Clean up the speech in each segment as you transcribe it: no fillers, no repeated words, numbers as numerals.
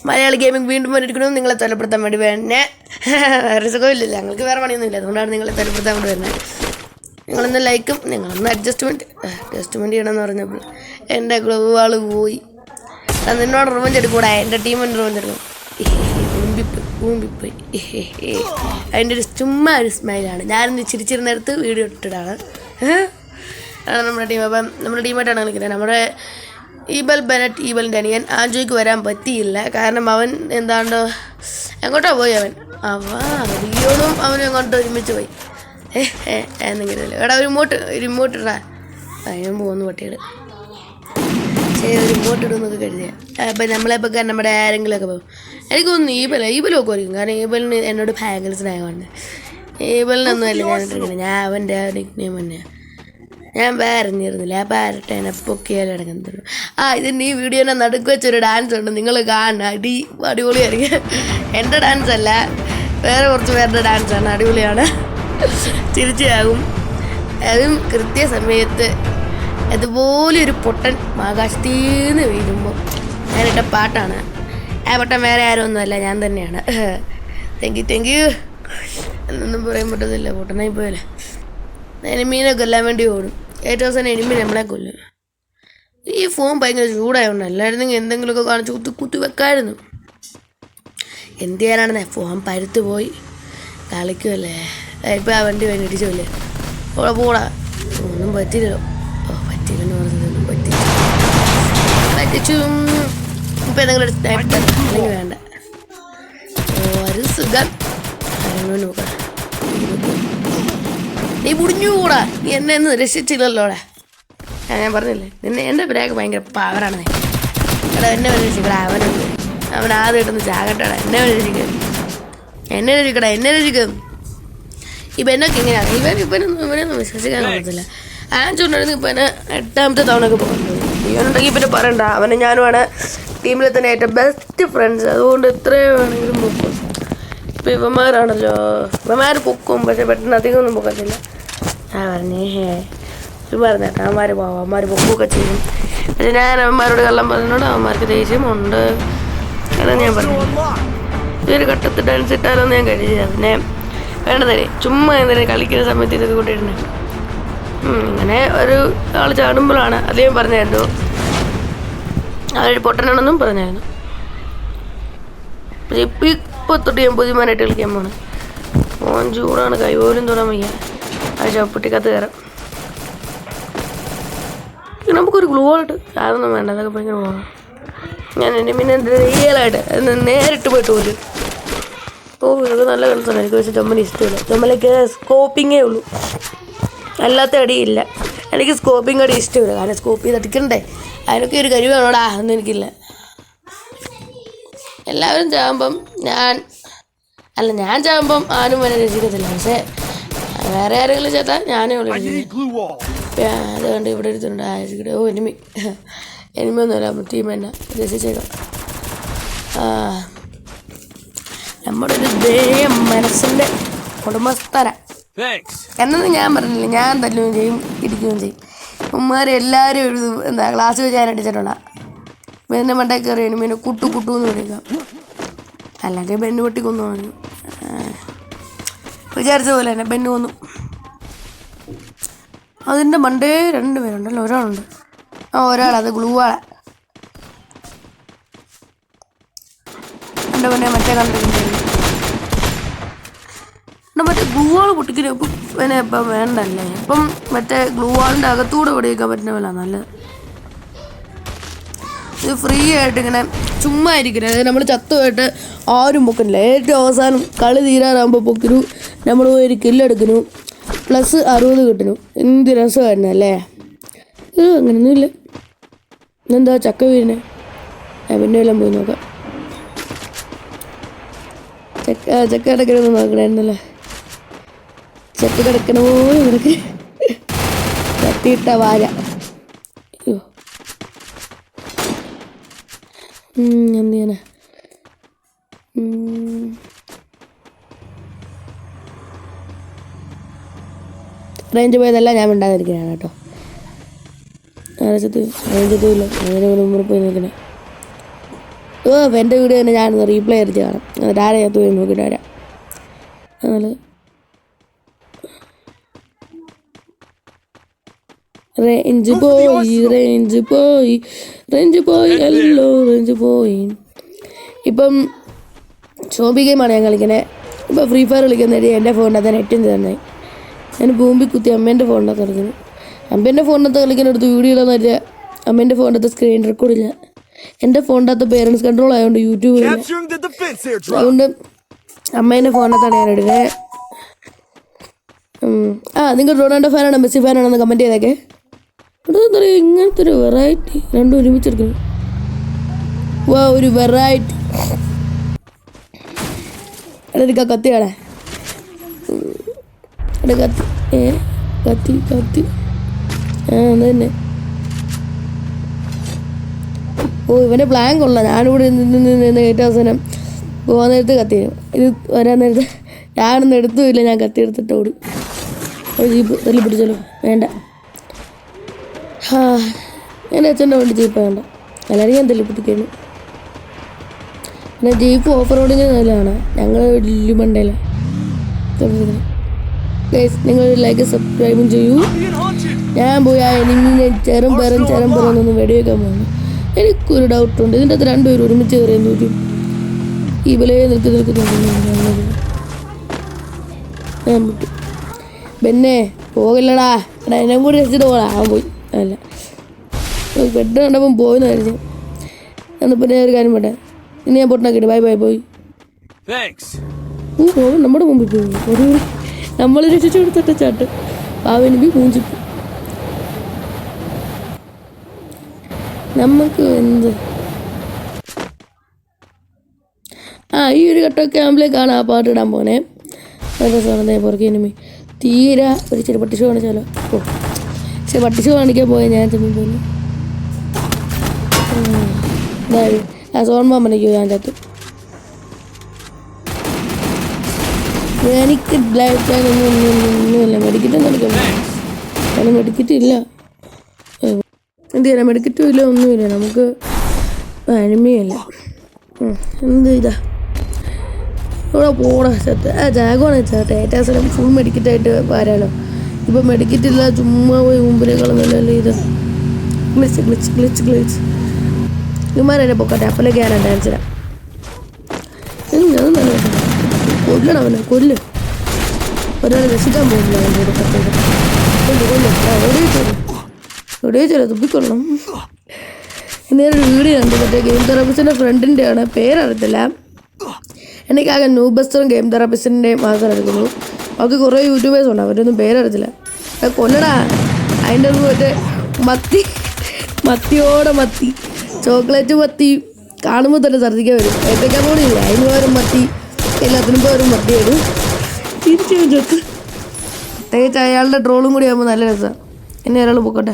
Malayali gaming വീണ്ടും വന്നിരിക്കുന്നു. നിങ്ങളെ തൊലപ്പെടുത്താൻ വേണ്ടി തന്നെ വേറെ സുഖമില്ലല്ലോ, ഞങ്ങൾക്ക് വേറെ പണിയൊന്നുമില്ല, അതുകൊണ്ടാണ് നിങ്ങളെ തൊലപ്പെടുത്താൻ വേണ്ടി വരുന്നത്. നിങ്ങളൊന്ന് ലൈക്കും നിങ്ങളൊന്ന് അഡ്ജസ്റ്റ്മെൻറ്റ് ചെയ്യണമെന്ന് പറഞ്ഞപ്പോൾ എൻ്റെ ഗ്ലൗവാൾ പോയി. നിന്നോട് റിവഞ്ച് എടുക്കൂടാ, എൻ്റെ ടീമിൻ്റെ റിവഞ്ച് എടുക്കും. ഊമ്പിപ്പോയി. അതിൻ്റെ ഒരു ചുമ്മാ ഒരു സ്മൈലാണ്. ഞാനിന്ന് ചിരിച്ചിരുന്നിടത്ത് വീഡിയോ ഇട്ടിട്ടാണ്. ആണ് നമ്മുടെ ടീം. അപ്പം നമ്മുടെ ടീമായിട്ടാണ് കളിക്കുന്നത്. നമ്മുടെ ഈബലിൻ്റെ അനിയൻ ആൻജോയ്ക്ക് വരാൻ പറ്റിയില്ല. കാരണം അവൻ എന്താണ്ടോ എങ്ങോട്ടോ പോയി. റിയോണും അവനും എങ്ങോട്ടോ ഒരുമിച്ച് പോയി. എന്നെങ്കിലും എടാ ഒരു റിമോട്ട് ഇടാ. അതിനും പോകുന്നു പട്ടികൾ. ശരി, ഒരു റിമോട്ട് ഇടുമെന്നൊക്കെ കരുതിയാൽ അപ്പം നമ്മളെപ്പോൾ നമ്മുടെ ആരെങ്കിലുമൊക്കെ പോകും. എനിക്ക് തോന്നുന്നു ഈബലൊക്കെ വരും. കാരണം ഈബലിന് എന്നോട് ഭയങ്കര സ്നേഹമാണ്. ഈബലിനൊന്നും അല്ല ഞാൻ ഇട്ടിരിക്കുന്നത്. ഞാൻ അവൻ്റെ നിക് നെയിം തന്നെയാണ്. ഞാൻ പറഞ്ഞിരുന്നില്ല ആ പാരട്ടേനെ പൊക്കിയാലും അടങ്ങുന്നു. ഇതിൻ്റെ ഈ വീഡിയോനെ നടുക്ക് വെച്ചൊരു ഡാൻസ് ഉണ്ട്, നിങ്ങൾ കാണണം. അടിപൊളിയായിരിക്കും. എൻ്റെ ഡാൻസ് അല്ല, വേറെ കുറച്ച് പേരുടെ ഡാൻസാണ്. അടിപൊളിയാണ്, തിരിച്ചാകും. അതും കൃത്യസമയത്ത് അതുപോലെ ഒരു പൊട്ടൻ ആകാശത്തീന്ന് വീഴുമ്പോൾ ഞാനിട്ട പാട്ടാണ്. ആ പൊട്ടൻ വേറെ ആരൊന്നുമല്ല, ഞാൻ തന്നെയാണ്. താങ്ക് യു എന്നൊന്നും പറയാൻ പറ്റത്തില്ല. പൊട്ടനായി പോയല്ലേ. എനിമീനെ കൊല്ലാൻ വേണ്ടി ഓടും. ഏറ്റവും അവസാനം എനിമി നമ്മളെ കൊല്ലും. ഈ ഫോൺ ഭയങ്കര ചൂടായതുകൊണ്ട് അല്ലായിരുന്നെങ്കിൽ എന്തെങ്കിലുമൊക്കെ കാണിച്ച് കുത്തി വെക്കായിരുന്നു. എന്ത് ചെയ്യാനാണെന്നേ, ഫോൺ പരുത്ത് പോയി കളിക്കുമല്ലേ. ഇപ്പം ആ വണ്ടി വേണ്ടി ഇടിച്ചല്ലേ. പോടാ ഒന്നും പറ്റില്ലല്ലോ. പറ്റില്ലെന്ന് പറഞ്ഞതൊന്നും പറ്റിച്ചു. ഇപ്പം എന്തെങ്കിലും ഒരു സ്നാപ്പ് അല്ലെങ്കിൽ വേണ്ട. ഒരു സുഖം നോക്കാം. നീ മുടിഞ്ഞു കൂടാ, നീ എന്നെ ഒന്ന് രക്ഷിച്ചില്ലല്ലോടെ. ഞാൻ പറഞ്ഞില്ലേ എൻ്റെ ബ്രാക്ക് ഭയങ്കര പവറാണ്. എടാ എന്നെ രക്ഷിക്കടാ. അവൻ ആദ്യം ഇട്ടൊന്ന് ചാകട്ടടാ. എന്നെ രക്ഷിക്കും. ഇപ്പം എന്നൊക്കെ എങ്ങനെയാണ് ഇവനൊന്നും വിശ്വസിക്കാൻ പറ്റത്തില്ല. ആൻചുണ്ടായിരുന്നു. ഇപ്പം എന്നെ 8ാമത്തെ തവണയൊക്കെ പോകുന്നത്. ഇവനുണ്ടെങ്കിൽ പിന്നെ പറയണ്ട. അവനെ ഞാനുമാണ് ടീമിലെ തന്നെ ഏറ്റവും ബെസ്റ്റ് ഫ്രണ്ട്സ്. അതുകൊണ്ട് എത്രയും വേണമെങ്കിലും പൊക്കും. ഇപ്പം ഇവന്മാരാണല്ലോ, ഇവന്മാർ പൊക്കും, പക്ഷെ പെട്ടെന്ന് അധികം ഒന്നും പൊക്കത്തില്ല. പറഞ്ഞേട്ടാ അവന്മാർ പൊക്കുകയൊക്കെ ചെയ്യും. പക്ഷെ ഞാൻ അവന്മാരോട് കള്ളം പറഞ്ഞോട് അവന്മാർക്ക് ദേഷ്യമുണ്ട്. അതാണ് ഞാൻ പറഞ്ഞത്. ഇതൊരു ഘട്ടത്തിൽ ഡാൻസ് ഇട്ടാലോന്ന് ഞാൻ കരുതിയത്. പിന്നെ വേണ്ടതല്ലേ, ചുമ്മാ എന്തായാലും കളിക്കുന്ന സമയത്ത് ഇതൊക്കെ കൊണ്ടിരുന്നേ. ഇങ്ങനെ ഒരു ആൾ ചാടുമ്പോഴാണ് അദ്ദേഹം പറഞ്ഞായിരുന്നു അവരൊരു പൊട്ടനാണെന്നും പറഞ്ഞായിരുന്നു. പക്ഷെ ഇപ്പോൾ തൊട്ട് ഞാൻ പുതിയമാനായിട്ട് കളിക്കാൻ പോകണം. ഫോൺ ചൂടാണ്, കൈ പോലും തൊടാൻ വയ്യ. ആ ചവിട്ടിക്കകത്ത് കയറാം. നമുക്കൊരു ഗ്ലൂ ആയിട്ട് അതൊന്നും വേണ്ട, അതൊക്കെ ഭയങ്കര പോകണം. ഞാൻ എൻ്റെ പിന്നെ റിയലായിട്ട് നേരിട്ട് പോയിട്ട് പോലും. ഇതൊക്കെ നല്ല കളിച്ചാണ്. എനിക്ക് പക്ഷേ ചുമല ഇഷ്ടമില്ല. ചുമലൊക്കെ സ്കോപ്പിങ്ങേ ഉള്ളൂ, അല്ലാത്ത അടിയില്ല. എനിക്ക് സ്കോപ്പിംഗ് അടി ഇഷ്ടമില്ല. കാരണം സ്കോപ്പ് ചെയ്ത് അടിക്കണ്ടേ, അതിനൊക്കെ ഒരു കഴിവ് വേണോടാ. ഒന്നും എനിക്കില്ല. എല്ലാവരും ചാകുമ്പം ഞാൻ ചാകുമ്പം ആരും വരെ രക്ഷിക്കത്തില്ല. പക്ഷേ വേറെ ആരെങ്കിലും ചേട്ടാ ഞാനേ ഉള്ളൂ. അതുകൊണ്ട് ഇവിടെ എടുത്തിട്ടുണ്ട്. എനിമി ഒന്നുമല്ല, ടീം തന്നെ രക്ഷിച്ചേക്കാം. നമ്മുടെ ഒരു മനസ്സിൻ്റെ ഉടമസ്ഥര എന്നൊന്നും ഞാൻ പറഞ്ഞില്ല. ഞാൻ തല്ലുകയും ചെയ്യും, ഇടിക്കുകയും ചെയ്യും. ഉമ്മാരെല്ലാവരും എന്താ ക്ലാസ് വെച്ച് ഞാൻ അടിച്ചിട്ടുണ്ടാ. ബെന്നെ മണ്ടേ കയറി എനിമീനെ കുട്ടു എന്ന് വിളിക്കാം. അല്ലെങ്കിൽ ബെന്ന് പൊട്ടി കൊന്നു പറഞ്ഞു. വിചാരിച്ച പോലെ തന്നെ ബെന്ന് കൊന്നു. അതിൻ്റെ മണ്ടേ 2 പേരുണ്ടല്ലോ, ഒരാളുണ്ട്. ഒരാളത് ഗ്ലൂവാളെ. എൻ്റെ പിന്നെ മറ്റേ കണ്ടിട്ടുണ്ട്. മറ്റേ ഗ്ലൂവാൾ പൊട്ടിക്കുന്ന ഇപ്പം പിന്നെ ഇപ്പം വേണ്ടല്ലേ. ഇപ്പം മറ്റേ ഗ്ലൂവാളിൻ്റെ അകത്തൂടെ പൊടിയിക്കാൻ പറ്റുന്ന പോലെ നല്ലത്. ഇത് ഫ്രീ ആയിട്ട് ഇങ്ങനെ ചുമ്മാ ഇരിക്കുന്നത്. അതായത് നമ്മൾ ചത്തുമായിട്ട് ആരും പൊക്കുന്നില്ല. ഏറ്റവും അവസാനം കളി തീരാനാകുമ്പോൾ പൊക്കിനു നമ്മൾ പോയി ഒരു കില്ലെടുക്കുന്നു, +60 കിട്ടുന്നു. എന്ത് രസമായിരുന്നു അല്ലേ. അങ്ങനെയൊന്നുമില്ല. ഇന്നെന്താ ചക്ക വീഴുന്നേ? പിന്നെ എല്ലാം പോയി നോക്കാം. ചക്ക കിടക്കണമെന്ന് നോക്കണമായിരുന്നല്ലേ. ചക്ക കിടക്കണ പോലെ കിടക്ക് കത്തിയിട്ട വാഴ. എന്ത് ചെയ്യാനാ. റേഞ്ച് പോയതല്ല, ഞാൻ മിണ്ടാതിരിക്കുന്നതാണ് കേട്ടോ. റേഞ്ചെത്തുമില്ല, അങ്ങനെ മുമ്പിൽ പോയി നിൽക്കണേ. എൻ്റെ വീഡിയോ തന്നെ ഞാനൊന്ന് റീപ്ലേ അടിച്ച് കാണാം. എന്നിട്ട് ആരെയകത്ത് പോയി നോക്കിയിട്ട് വരാം. അതല്ല റേഞ്ച് പോയി. ഇപ്പം ഷോബി ഗെയിമാണ് ഞാൻ കളിക്കുന്നത്. ഇപ്പം ഫ്രീ ഫയർ കളിക്കുന്നത് എൻ്റെ ഫോണിനകത്ത് നെറ്റിൻ്റെ തന്നെ. ഞാൻ ബൂമ്പി കുത്തി അമ്മേൻ്റെ ഫോണിനകത്ത് കളിക്കുന്നു. അമ്മേൻ്റെ ഫോണിനകത്ത് കളിക്കാനെടുത്ത് വീഡിയോ ഇടാന്ന് വെച്ചാൽ അമ്മേൻ്റെ ഫോണിനകത്ത് സ്ക്രീൻ റെക്കോർഡില്ല. എൻ്റെ ഫോണിനകത്ത് പേരൻസ് കൺട്രോൾ ആയതുകൊണ്ട് യൂട്യൂബില്ല. അതുകൊണ്ട് അമ്മേൻ്റെ ഫോണിനകത്താണ് ഞാൻ ഇടുന്നത്. നിങ്ങൾ റൊണാൾഡോ ഫാനാണോ മെസ്സി ഫാനാണോ എന്ന് കമൻറ്റ് ചെയ്തേക്കെ. ഇവിടെ എന്താ പറയുക ഇങ്ങനത്തെ ഒരു വെറൈറ്റി രണ്ടും ഒരുമിച്ചെടുക്കുന്നു. ഒരു വെറൈറ്റി എടുക്ക കത്തിയാടേ കത്തി അതന്നെ. ഇവൻ്റെ പ്ലാൻ കൊള്ളാം. ഞാനിവിടെ നിന്ന് ഏറ്റവും അവസാനം പോകാൻ നേരത്ത് കത്തി ഇത് വരാൻ നേരത്ത് ഞാനൊന്നും എടുത്തുമില്ല. ഞാൻ കത്തി എടുത്തിട്ട് ഓടി. ജീപ്പ് തല്ലി പിടിച്ചല്ലോ വേണ്ട. എൻ്റെ അച്ഛൻ്റെ വണ്ടി ജീപ്പ് വേണ്ട. എല്ലാവരും ഞാൻ തല്ലി പിടിക്കുന്നു. പിന്നെ ജീപ്പ് ഓഫ് റോഡിന് നല്ലതാണ്. ഞങ്ങൾ വലിയ മണ്ടയിലാണ്. നിങ്ങൾ ലൈക്ക് സബ്സ്ക്രൈബും ചെയ്യൂ. ഞാൻ പോയി ആ എനിമിനെ ചെറും പെറന്നൊന്ന് വെടിവെക്കാൻ പോകുന്നു. എനിക്കൊരു ഡൗട്ടുണ്ട്. ഇതിൻ്റെ അകത്ത് രണ്ടുപേരും ഒരുമിച്ച് കയറിയാൻ തോന്നും. ഈ വിലയെ നിൽക്കുന്നുണ്ട്. പിന്നെ പോകില്ലടാ എന്നെ കൂടി വെച്ചിട്ട് പോകാം. അവൻ പോയി. അല്ല പെട്ടെന്ന് കണ്ടപ്പം പോയെന്ന് വിചാരിച്ചു. എന്നിപ്പോൾ ഞാൻ ഒരു കാര്യം പറ്റേ ഇനി ഞാൻ പൊട്ടനാക്കിയിട്ട് ബൈ പോയി. നമ്മുടെ മുമ്പിൽ പോയി ഒരു നമ്മൾ രക്ഷിച്ചു കൊടുത്തിട്ട് ചാട്ട് പാവനിക്ക് മൂഞ്ചിപ്പോ. നമുക്ക് എന്ത് ഈ ഒരു ഘട്ടമൊക്കെ ആകുമ്പോഴേക്കാണ് ആ പാട്ട് ഇടാൻ പോനെ. പുറകെ എനിമി തീരെ ഒരു ചെറിയ പട്ടിഷോ കാണിച്ചാലോ. പക്ഷെ പട്ടിഷോ കാണിക്കാൻ പോയാൽ ഞാൻ ചെന്ന് പോന്നു. സോൺമാമനയ്ക്കോ ഞാൻ ചത്തു. എനിക്ക് ലൈഫ് ടൈം ഒന്നുമില്ല. മെഡിക്കറ്റ് കളിക്കാൻ കാരണം മെഡിക്കറ്റ് ഇല്ല. എന്ത് ചെയ്യാനാ മെഡിക്കറ്റും ഇല്ല ഒന്നുമില്ല. നമുക്ക് എനിമിയല്ല. എന്ത് ഇതാ ഇവിടെ പോടാ ചത്ത് ജാഗോണ ചേട്ടാ ഏറ്റവും സ്ഥലം ഫുൾ മെഡിക്കറ്റായിട്ട് വരാലോ. ഇപ്പം മെഡിക്കറ്റ് ഇല്ല ചുമ്മാ പോയി മുമ്പിനെ കളഞ്ഞല്ലോ. ഇത് ഗ്ലിച്ച് ഇമാരെന്നെ പൊക്കട്ടെ. അപ്പലേക്ക് ഞാനാ ഡാൻസ് ഇടാം. അത് നല്ല കൊല്ലണം അവനെ ഒരാൾ രസിക്കാൻ പോകില്ല. എവിടെയോ തുപ്പിക്കൊള്ളണം. നേരെ വീഡിയോ കണ്ടു. മറ്റേ ഗെയിം തെറാപ്പിസ്റ്റിൻ്റെ ഫ്രണ്ടിൻ്റെ ആണ്, പേരറിയത്തില്ല. എനിക്കാകെ നൂബസ്റ്ററും ഗെയിം തെറാപ്പിസ്റ്റിൻ്റെ മാത്രം എടുക്കുന്നു. അവർക്ക് കുറേ യൂട്യൂബേഴ്സ് ഉണ്ട്, അവരൊന്നും പേരറിയത്തില്ല. കൊല്ലടാ അതിൻ്റെ മറ്റേ മത്തിയോടെ മത്തി ചോക്ലേറ്റ് മത്തി കാണുമ്പോൾ തന്നെ ഛർദ്ദിക്കാൻ വരും. ഏത്തയ്ക്കാൻ പോണില്ല അതിന് പകരം മത്തി, എല്ലാത്തിനും പകരം മത്തി വരും. തിരിച്ചു ചോക്ക് പ്രത്യേകിച്ച് അയാളുടെ ട്രോളും കൂടി ആകുമ്പോൾ നല്ല രസമാണ്. എന്നെ ഒരാൾ പോക്കട്ടെ.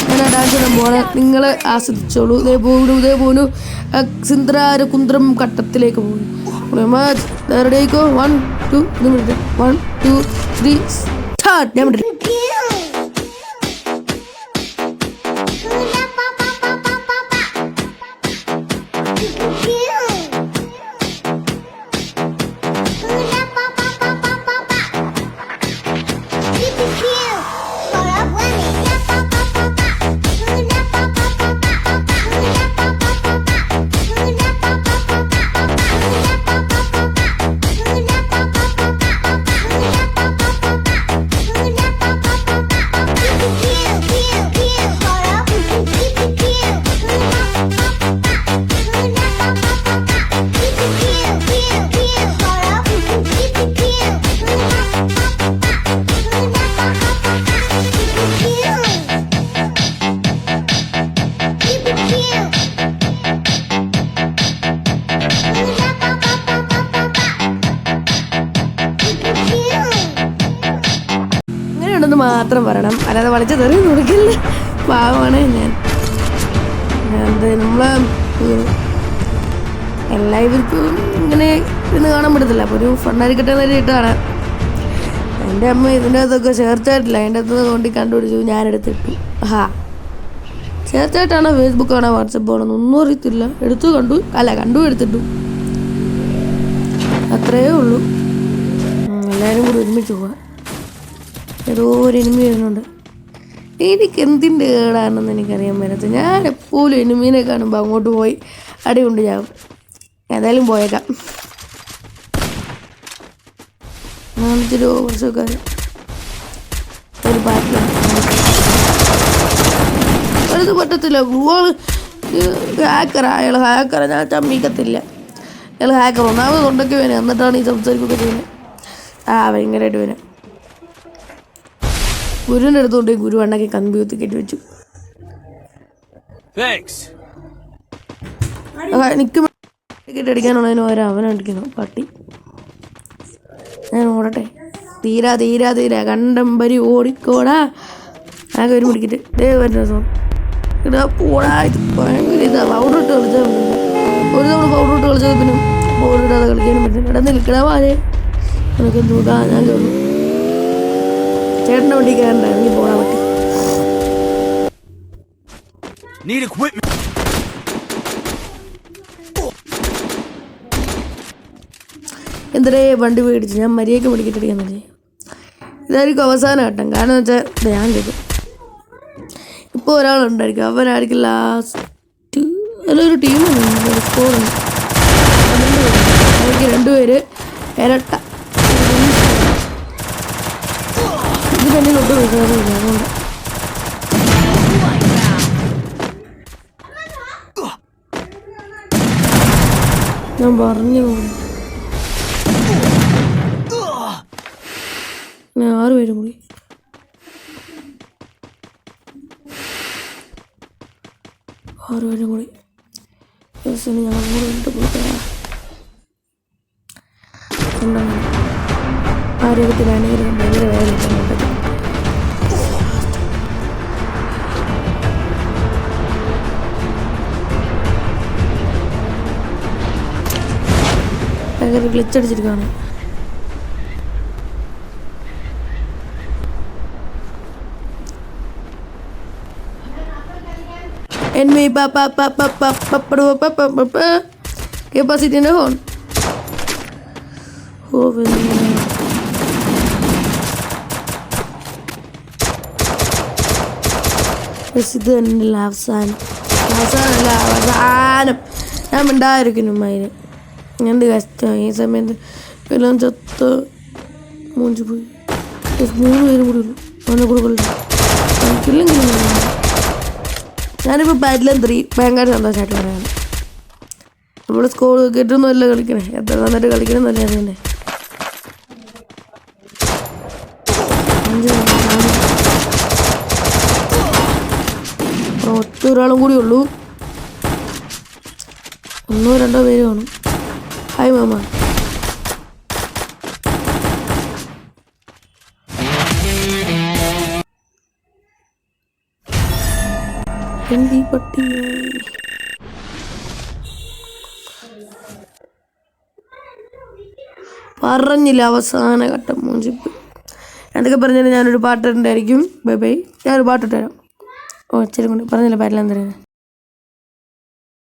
ഞാൻ ആ ഡാൻസ് ഇടാൻ പോകണേ. നിങ്ങൾ ആസ്വദിച്ചോളൂ. ഇതേ പോലും സിന്ദ്രാര കുന്ത്രം ഘട്ടത്തിലേക്ക് പോകുന്നു. 1 2 1 2 3 സ്റ്റാർട്ട്. ഞാൻ മാത്രം പറയണം, അല്ലാതെ വലിച്ചു തെറി കൊടുക്കില്ല. പാവമാണ് ഞാൻ. നമ്മളെ എല്ലാവർക്കും ഇങ്ങനെ ഇന്ന് കാണാൻ പറ്റത്തില്ല. അപ്പോൾ ഒരു ഫണ്ണായിരിക്കട്ടെ എന്നൊരു ഇട്ടാണ്. എൻ്റെ അമ്മ ഇതിൻ്റെ അകത്തൊക്കെ ചേർച്ചായിട്ടില്ല. അതിൻ്റെ അകത്ത് കൊണ്ട് കണ്ടുപിടിച്ചു, ഞാനെടുത്തിട്ടു. ഏതായിട്ടാണ് ഫേസ്ബുക്കാണോ വാട്സപ്പ് ആണോ ഒന്നും അറിയത്തില്ല. കണ്ടു എടുത്തിട്ടു, അത്രയേ ഉള്ളൂ. എല്ലാവരും കൂടി ഒരുമിച്ച് പോവാം. ഏതോ ഒരു എനിമി വരുന്നുണ്ട്. എനിക്ക് എന്തിൻ്റെ കേടാണെന്ന് എനിക്കറിയാൻ പറ്റത്തില്ല. ഞാൻ എപ്പോഴും എനിമീനെ കാണുമ്പോൾ അങ്ങോട്ട് പോയി അടി കൊണ്ട് ചാവും. ഏതായാലും പോയേക്കാം. നാളത്തെ കുറച്ചൊക്കെ ഒരു പാർട്ടിയാണ്. അത് പറ്റത്തില്ല. ഹാക്കറാ ഞാൻ ചമ്മിക്കത്തില്ല. അയാൾ ഹാക്കർ ഒന്നാമത് കൊണ്ടൊക്കെ വേണം, എന്നിട്ടാണ് ഈ സംസാരിക്കുകയൊക്കെ ചെയ്യുന്നത്. ഭയങ്കരമായിട്ട് വേണം. ഗുരുവിൻ്റെ അടുത്തുകൊണ്ട് ഗുരു എണ്ണക്കി കമ്പി കെട്ടി വെച്ചു. എനിക്ക് കെട്ടടിക്കാനുള്ളതിന് അവനടിക്കുന്നു പട്ടി. ഞാൻ ഓടട്ടെ. തീരാ കണ്ടമ്പരി ഓടിക്കോടാ. ആകെ ഒരു പിടിക്കിട്ട് വരുന്ന ഇടാ പോടാ. ഭയങ്കര ഇതാ. പൗഡർ ഇട്ട് കളിച്ചാൽ ഒരു തവണ പൗഡർ ഇട്ട് കളിച്ചത് പിന്നെ പൗഡർ ഇടാതെ കളിക്കാനും പറ്റില്ല. ഇവിടെ നിൽക്കണ വാലേ എനിക്ക് നോക്കാ. ഞാൻ കേട്ടു ചേട്ടൻ്റെ വണ്ടി കയറണ്ട, ഇറങ്ങി പോടാ പറ്റി. എന്തരേ വണ്ടി മേടിച്ചു. ഞാൻ മര്യാദയ്ക്ക് പഠിക്കട്ടടിക്കാൻ പറ്റി. ഇതായിരിക്കും അവസാന ഘട്ടം. കാരണം എന്ന് വെച്ചാൽ ഞാൻ കേൾക്കും ഇപ്പോൾ ഒരാളുണ്ടായിരിക്കും, അവനായിരിക്കും ലാസ്റ്റ്. അതിലൊരു ടീമുണ്ട്, സ്കോറുണ്ട്. എനിക്ക് 2 പേര് ഇരട്ട. ഇത് തന്നെ ഒട്ടും വിശ്വാസമില്ല. അതുകൊണ്ട് ഞാൻ പറഞ്ഞു 6 പേരും കൂടി. ഞങ്ങൾ ആരോഗ്യത്തിനാണെങ്കിലും ഭയങ്കര വേദന. ഭയങ്കര ഗ്ലിച്ചടിച്ചിരിക്കുകയാണ്. Enemy capacity na hon. ഇത് തന്നെയല്ല അവസാനം. ഞാൻ മിണ്ടായിരിക്കുന്നു അതിന്. എന്ത് കഷ്ടമായി ഈ സമയത്ത്. എല്ലാം ചത്ത് മൂഞ്ചി പോയി. 3 പേരും കൂടി ഉള്ളു. അവനെ കൊടുക്കില്ല. എനിക്കില്ലെങ്കിൽ ഞാനിപ്പോൾ ബാറ്റിലും 3 ഭയങ്കര സന്തോഷമായിട്ട് പറയാം. നമ്മൾ സ്കോർ കിട്ടുന്നല്ല കളിക്കണേ. എത്ര നന്നായിട്ട് കളിക്കണമെന്നല്ലേ അറിയണ്ടേ. 5 ഒരാളും കൂടി ഉള്ളൂ. 1-2 പേര് കാണും. Hi mama. എന്തി പട്ടി പറഞ്ഞില്ല അവസാന ഘട്ടം മൂഞ്ചിപ്പ്. എന്തൊക്കെ പറഞ്ഞാലും ഞാനൊരു പാട്ടിട്ടുണ്ടായിരിക്കും. Bye bye. ഞാനൊരു പാട്ടിട്ട് തരാം. ഇച്ചിരി കൊണ്ട് പറഞ്ഞില്ല പാട്ടിലെന്താ